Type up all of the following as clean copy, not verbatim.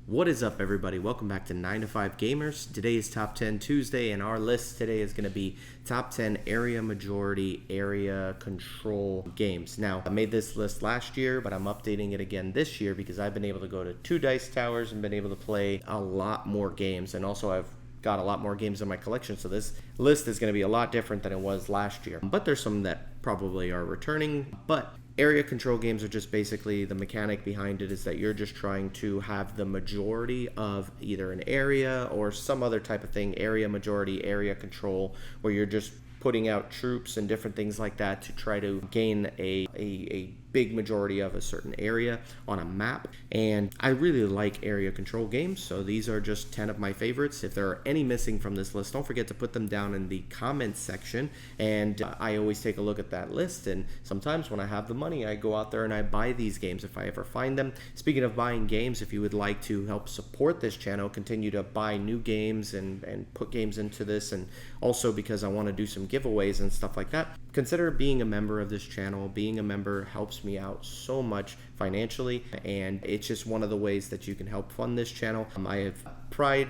What is up, everybody? Welcome back to 9 to 5 Gamers. Today is Top 10 Tuesday, and our list today is going to be Top 10 Area Majority Area Control Games. Now, I made this list last year, but I'm updating it again this year because I've been able to go to 2 dice towers and been able to play a lot more games, and also I've got a lot more games in my collection, so this list is going to be a lot different than it was last year. But there's some that probably are returning, but area control games are just basically the mechanic behind it is that you're just trying to have the majority of either an area or some other type of thing, area majority, area control, where you're just putting out troops and different things like that to try to gain a big majority of a certain area on a map. And I really like area control games, so these are just 10 of my favorites. If there are any missing from this list, don't forget to put them down in the comments section, and I always take a look at that list, and sometimes when I have the money I go out there and I buy these games if I ever find them. Speaking of buying games, if you would like to help support this channel, continue to buy new games and put games into this, and also because I want to do some giveaways and stuff like that, consider being a member of this channel. Being a member helps me out so much financially, and it's just one of the ways that you can help fund this channel. I have pride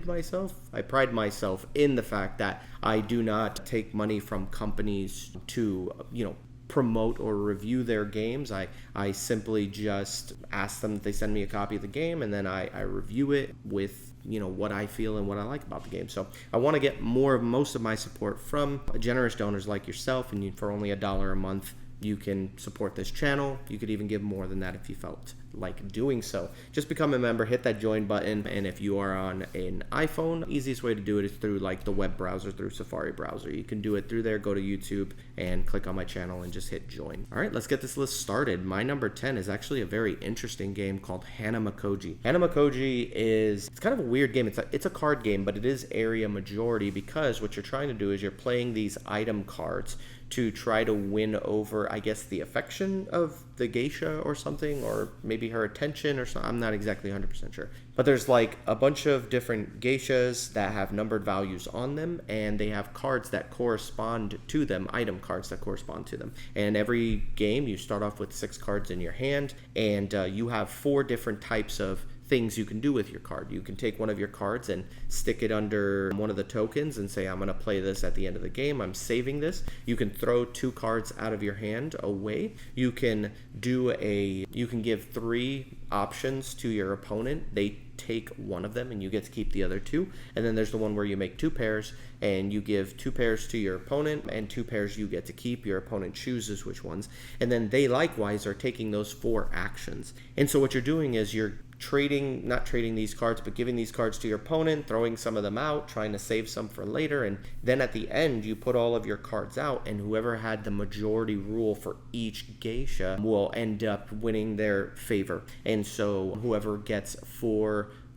myself in the fact that I do not take money from companies to promote or review their games. I simply just ask them if they send me a copy of the game, and then I review it with what I feel and what I like about the game. So I want to get most of my support from generous donors like yourself, and for only $1 a month you can support this channel. You could even give more than that if you felt like doing so. Just become a member, hit that join button, and if you are on an iPhone, easiest way to do it is through like the web browser, through Safari browser. You can do it through there. Go to YouTube and click on my channel and just hit join. All right, let's get this list started. My number 10 is actually a very interesting game called Hanamikoji. Hanamikoji it's kind of a weird game. It's a card game, but it is area majority, because what you're trying to do is you're playing these item cards to try to win over, I guess, the affection of the geisha or something, or maybe her attention or something. I'm not exactly 100% sure. But there's like a bunch of different geishas that have numbered values on them, and they have cards that correspond to them, item cards that correspond to them. And every game, you start off with 6 cards in your hand, and you have 4 different types of things you can do with your card. You can take one of your cards and stick it under one of the tokens and say, I'm going to play this at the end of the game. I'm saving this. You can throw 2 cards out of your hand away. You can give 3 options to your opponent. They take one of them and you get to keep the other 2. And then there's the one where you make 2 pairs and you give 2 pairs to your opponent and 2 pairs you get to keep. Your opponent chooses which ones. And then they likewise are taking those 4 actions. And so what you're doing is you're not trading these cards, but giving these cards to your opponent, throwing some of them out, trying to save some for later, and then at the end you put all of your cards out, and whoever had the majority rule for each geisha will end up winning their favor. And so whoever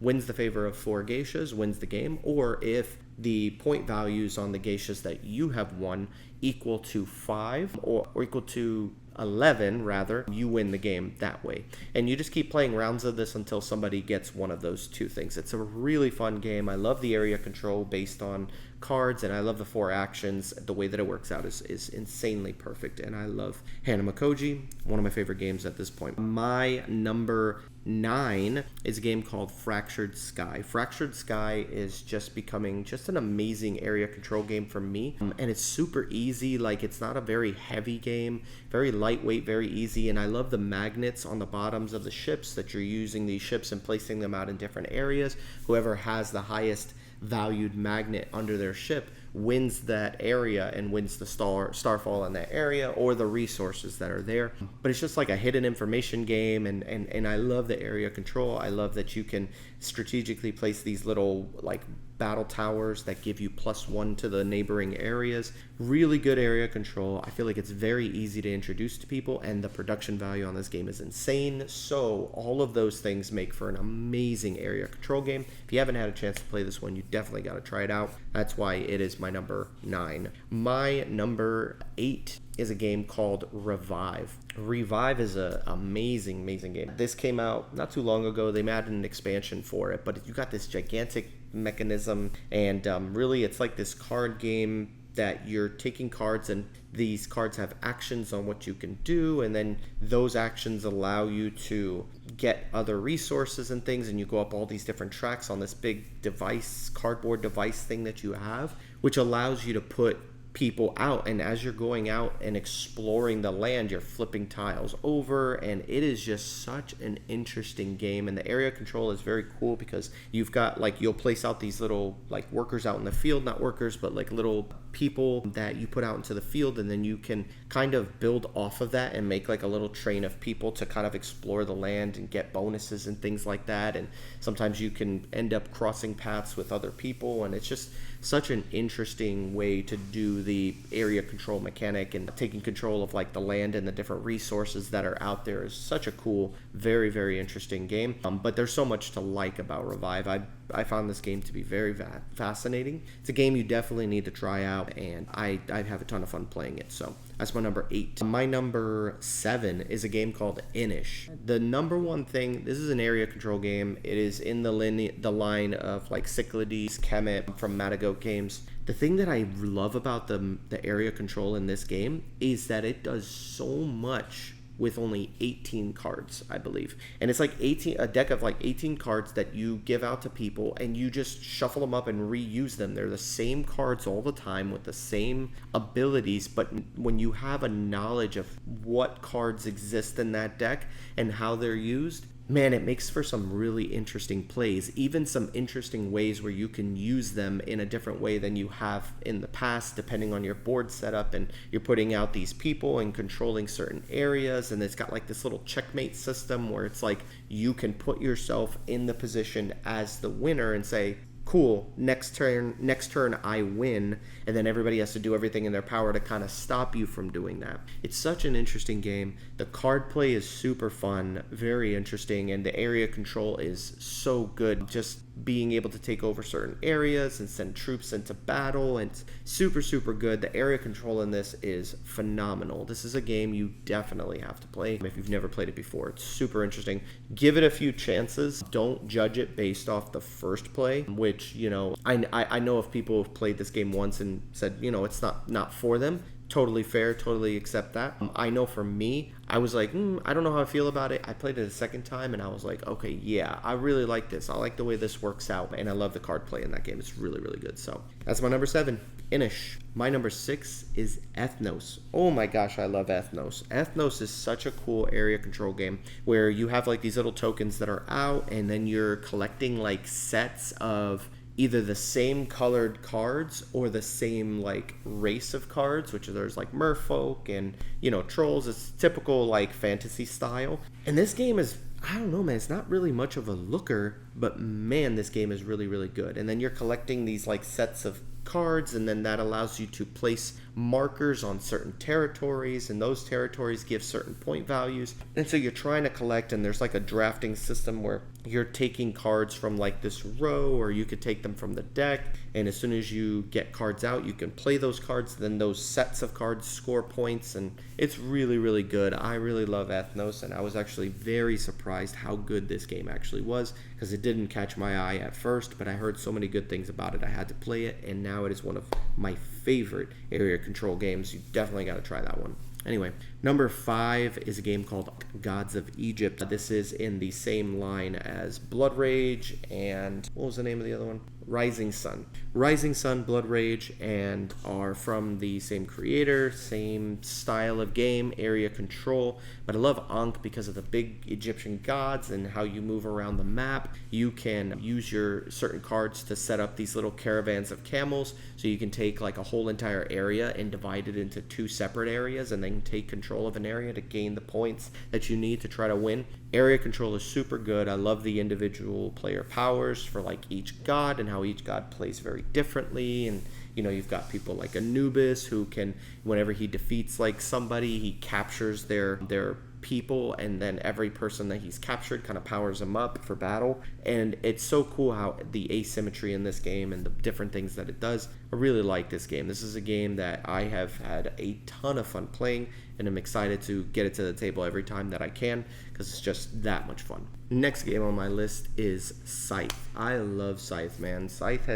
wins the favor of 4 geishas wins the game, or if the point values on the geishas that you have won equal to 5 or equal to 11 rather, you win the game that way. And you just keep playing rounds of this until somebody gets one of those 2 things. It's a really fun game. I love the area control based on cards, and I love the 4 actions. The way that it works out is insanely perfect, and I love Hanamikoji, one of my favorite games at this point. My number 9 is a game called Fractured Sky. Fractured Sky is just becoming just an amazing area control game for me, and it's super easy. Like, it's not a very heavy game, very lightweight, very easy, and I love the magnets on the bottoms of the ships, that you're using these ships and placing them out in different areas. Whoever has the highest valued magnet under their ship wins that area and wins the starfall in that area or the resources that are there. But it's just like a hidden information game, and I love the area control. I love that you can strategically place these little like battle towers that give you +1 to the neighboring areas. Really good area control. I feel like it's very easy to introduce to people, and the production value on this game is insane. So all of those things make for an amazing area control game. If you haven't had a chance to play this one, you definitely got to try it out. That's why it is my number 9. My number 8 is a game called Revive. Revive is an amazing game. This came out not too long ago. They added an expansion for it, but you got this gigantic mechanism, and really it's like this card game that you're taking cards, and these cards have actions on what you can do, and then those actions allow you to get other resources and things, and you go up all these different tracks on this big device, cardboard device thing that you have, which allows you to put people out, and as you're going out and exploring the land, you're flipping tiles over, and it is just such an interesting game. And the area control is very cool because you've got, like, you'll place out these little, like, workers out in the field, not workers, but like little people that you put out into the field, and then you can kind of build off of that and make like a little train of people to kind of explore the land and get bonuses and things like that. And sometimes you can end up crossing paths with other people, and it's just such an interesting way to do the area control mechanic, and taking control of like the land and the different resources that are out there is such a cool, very, very interesting game. But there's so much to like about Revive. I found this game to be very fascinating. It's a game you definitely need to try out, and I have a ton of fun playing it. So that's my number 8. My number 7 is a game called Inish. The number one thing, this is an area control game. It is in the line of like Cyclades, Kemet from Matagoat Games. The thing that I love about the area control in this game is that it does so much with only 18 cards, I believe. And it's like a deck of like 18 cards that you give out to people, and you just shuffle them up and reuse them. They're the same cards all the time with the same abilities, but when you have a knowledge of what cards exist in that deck and how they're used, man, it makes for some really interesting plays, even some interesting ways where you can use them in a different way than you have in the past, depending on your board setup. And you're putting out these people and controlling certain areas, and it's got like this little checkmate system where it's like you can put yourself in the position as the winner and say, cool, next turn I win, and then everybody has to do everything in their power to kind of stop you from doing that. It's such an interesting game. The card play is super fun, very interesting, and the area control is so good. Just being able to take over certain areas and send troops into battle, and it's super, super good. The area control in this is phenomenal. This is a game you definitely have to play if you've never played it before. It's super interesting. Give it a few chances. Don't judge it based off the first play, which, you know, I know of people who've played this game once and said, you know, it's not for them. Totally fair, totally accept that. I know for me, I was like, I don't know how I feel about it. I played it a second time, and I was like, okay, yeah, I really like this. I like the way this works out, and I love the card play in that game. It's really, really good. So that's my number 7, Inish. My number 6 is Ethnos. Oh my gosh, I love Ethnos. Ethnos is such a cool area control game where you have like these little tokens that are out, and then you're collecting like sets of either the same colored cards or the same like race of cards, which there's like merfolk and, you know, trolls. It's typical like fantasy style. And this game is, I don't know, man, it's not really much of a looker, but man, this game is really, really good. And then you're collecting these like sets of cards, and then that allows you to place markers on certain territories, and those territories give certain point values. And so you're trying to collect, and there's like a drafting system where you're taking cards from like this row, or you could take them from the deck, and as soon as you get cards out, you can play those cards. Then those sets of cards score points, and it's really, really good. I really love Ethnos, and I was actually very surprised how good this game actually was, because it didn't catch my eye at first, but I heard so many good things about it I had to play it, and now it is one of my favorite area control games. You definitely got to try that one. Anyway, number 5 is a game called Gods of Egypt. This is in the same line as Blood Rage and, what was the name of the other one? Rising Sun. Rising Sun, Blood Rage, and are from the same creator, same style of game, area control. But I love Ankh because of the big Egyptian gods and how you move around the map. You can use your certain cards to set up these little caravans of camels, so you can take like a whole entire area and divide it into 2 separate areas, and then take control of an area to gain the points that you need to try to win. Area control is super good. I love the individual player powers for like each god, and how each god plays very differently. And you know, you've got people like Anubis who can, whenever he defeats like somebody, he captures their people, and then every person that he's captured kind of powers him up for battle. And it's so cool how the asymmetry in this game and the different things that it does. I really like this game. This is a game that I have had a ton of fun playing, and I'm excited to get it to the table every time that I can because it's just that much fun. Next game on my list is Scythe. I love Scythe, man. Scythe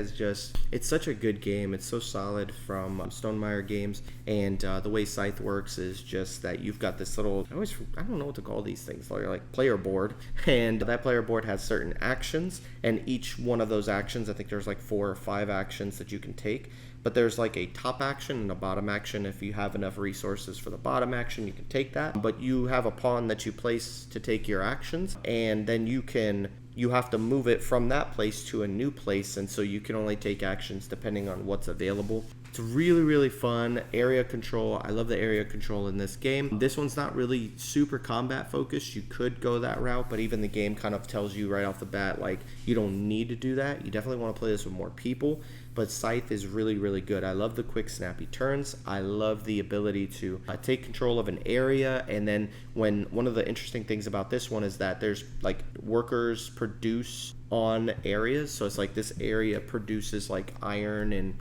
it's such a good game. It's so solid from Stonemaier Games, and the way Scythe works is just that you've got this little, I don't know what to call these things, like player board, and that player board has certain actions, and each one of those actions, I think there's like 4 or 5 actions that you can take. But there's like a top action and a bottom action. If you have enough resources for the bottom action, you can take that. But you have a pawn that you place to take your actions, and then you have to move it from that place to a new place, and so you can only take actions depending on what's available. It's really, really fun. Area control. I love the area control in this game. This one's not really super combat focused. You could go that route, but even the game kind of tells you right off the bat, like, you don't need to do that. You definitely want to play this with more people, but Scythe is really, really good. I love the quick, snappy turns. I love the ability to take control of an area, and then one of the interesting things about this one is that there's, like, workers produce on areas, so it's like this area produces like iron and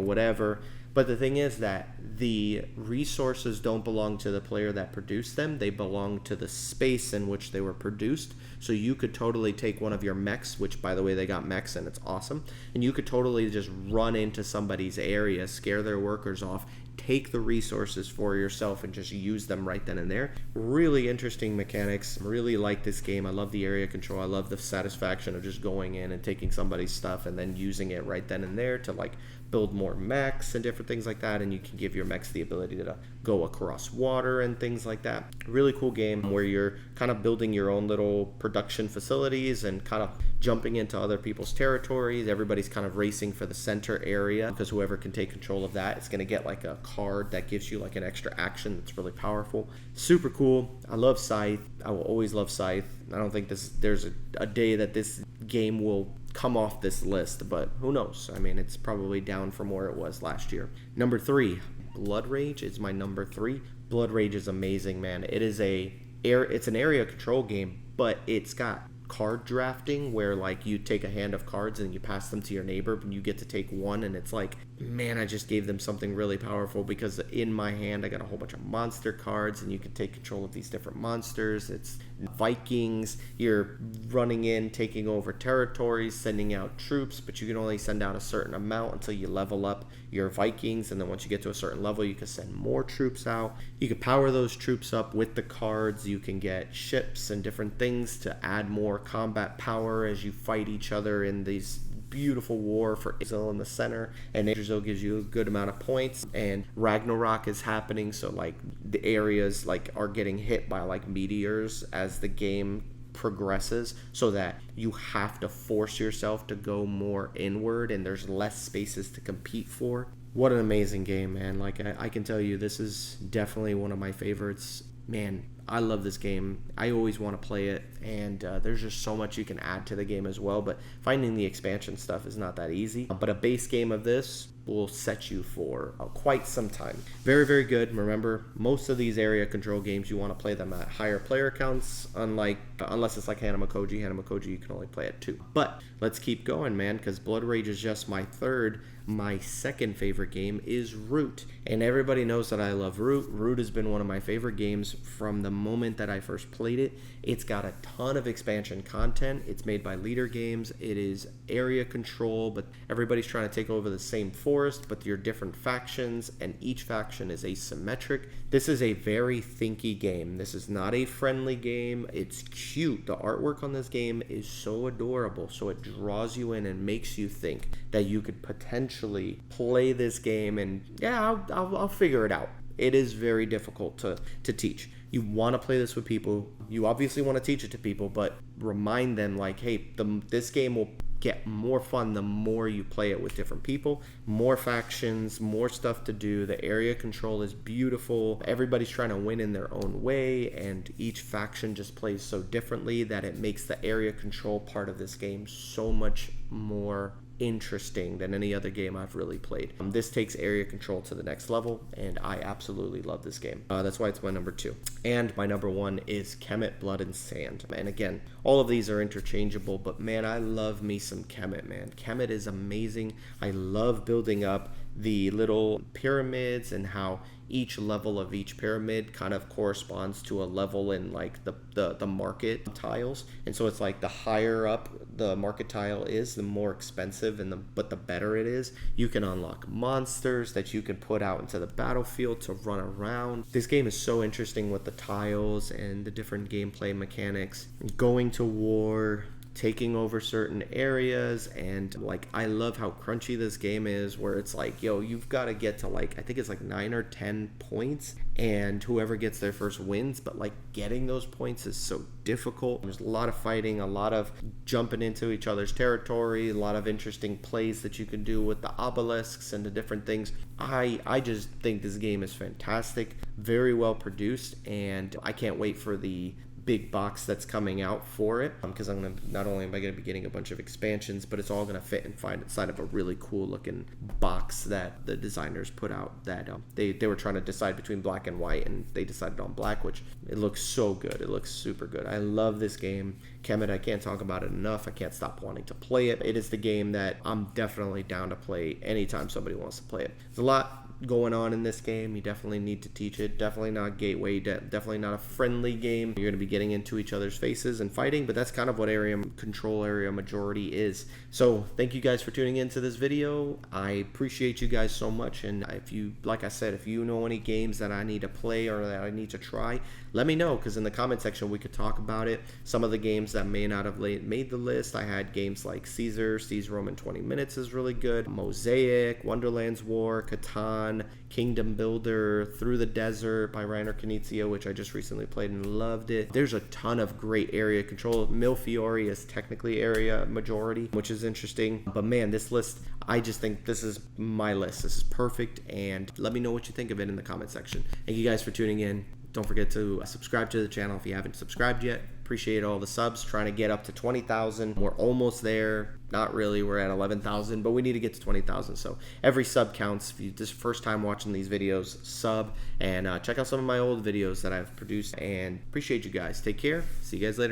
whatever, but the thing is that the resources don't belong to the player that produced them. They belong to the space in which they were produced. So you could totally take one of your mechs, which by the way they got mechs and it's awesome, and you could totally just run into somebody's area, scare their workers off, take the resources for yourself and just use them right then and there. Really interesting mechanics. Really like this game. I love the area control. I love the satisfaction of just going in and taking somebody's stuff and then using it right then and there to like build more mechs and different things like that, and you can give your mechs the ability to go across water and things like that. Really cool game where you're kind of building your own little production facilities and kind of jumping into other people's territories. Everybody's kind of racing for the center area because whoever can take control of that is going to get like a card that gives you like an extra action that's really powerful. Super cool. I love Scythe. I will always love Scythe. I don't think there's a day that this game will come off this list, but who knows? I mean, it's probably down from where it was last year. Number 3, Blood Rage is my number 3. Blood Rage is amazing, man. It's an area control game, but it's got card drafting where like you take a hand of cards and you pass them to your neighbor and you get to take one, and it's like, man, I just gave them something really powerful because in my hand I got a whole bunch of monster cards and you can take control of these different monsters. It's Vikings. You're running in, taking over territories, sending out troops, but you can only send out a certain amount until you level up your Vikings, and then once you get to a certain level you can send more troops out. You can power those troops up with the cards. You can get ships and different things to add more combat power as you fight each other in these beautiful war for Israel in the center, and Israel gives you a good amount of points, and Ragnarok is happening, so like the areas like are getting hit by like meteors as the game progresses, so that you have to force yourself to go more inward and there's less spaces to compete for. What an amazing game, man. Like I can tell you, this is definitely one of my favorites. Man, I love this game. I always want to play it, and there's just so much you can add to the game as well, but finding the expansion stuff is not that easy. But a base game of this will set you for quite some time. Very, very good. Remember, most of these area control games, you want to play them at higher player counts, unless it's like Hanamikoji. Hanamikoji, you can only play at 2. But let's keep going, man, because Blood Rage is just my third. My second favorite game is Root, and everybody knows that I love Root. Root has been one of my favorite games from the moment that I first played it. It's got a ton of expansion content. It's made by Leader Games. It is area control, but everybody's trying to take over the same forest, but you're different factions, and each faction is asymmetric. This is a very thinky game. This is not a friendly game. It's cute. The artwork on this game is so adorable, so it draws you in and makes you think that you could potentially play this game, and yeah, I'll figure it out. It is very difficult to teach. You want to play this with people. You obviously want to teach it to people, but remind them like, hey, this game will get more fun the more you play it with different people. More factions, more stuff to do. The area control is beautiful. Everybody's trying to win in their own way, and each faction just plays so differently that it makes the area control part of this game so much more interesting than any other game I've really played. This takes area control to the next level, and I absolutely love this game. That's why it's my number 2. And my number 1 is Kemet, Blood and Sand. And again, all of these are interchangeable, but man, I love me some Kemet, man. Kemet is amazing. I love building up the little pyramids and how each level of each pyramid kind of corresponds to a level in like the market tiles. And so it's like the higher up the market tile is, the more expensive but the better it is. You can unlock monsters that you can put out into the battlefield to run around. This game is so interesting with the tiles and the different gameplay mechanics. Going to war, taking over certain areas, and like I love how crunchy this game is, where it's like, yo, you've got to get to like, I think it's like 9 or 10 points, and whoever gets there first wins. But like getting those points is so difficult. There's a lot of fighting, a lot of jumping into each other's territory, a lot of interesting plays that you can do with the obelisks and the different things. I just think this game is fantastic, very well produced, and I can't wait for the big box that's coming out for it, because I'm gonna, not only am I gonna be getting a bunch of expansions, but it's all gonna fit and find inside of a really cool looking box that the designers put out. That they were trying to decide between black and white, and they decided on black, which it looks so good. It looks super good. I love this game. Kemet, I can't talk about it enough. I can't stop wanting to play it. It is the game that I'm definitely down to play anytime somebody wants to play it. There's a lot going on in this game. You definitely need to teach it. Definitely not gateway, definitely not a friendly game. You're going to be getting into each other's faces and fighting, but that's kind of what area control area majority is. So thank you guys for tuning into this video. I appreciate you guys so much, and if you, like I said, if you know any games that I need to play or that I need to try, let me know, because in the comment section we could talk about it. Some of the games that may not have made the list, I had games like Caesar, Seize Rome in 20 Minutes is really good, Mosaic, Wonderland's War, Catan, Kingdom Builder, Through the Desert by Reiner Knizia, which I just recently played and loved it. There's a ton of great area control. Millefiori is technically area majority, which is interesting. But man, this list, I just think this is my list. This is perfect, and let me know what you think of it in the comment section. Thank you guys for tuning in. Don't forget to subscribe to the channel if you haven't subscribed yet. Appreciate all the subs. Trying to get up to 20,000. We're almost there. Not really. We're at 11,000, but we need to get to 20,000. So every sub counts. If you this first time watching these videos, sub, and check out some of my old videos that I've produced. And appreciate you guys. Take care. See you guys later.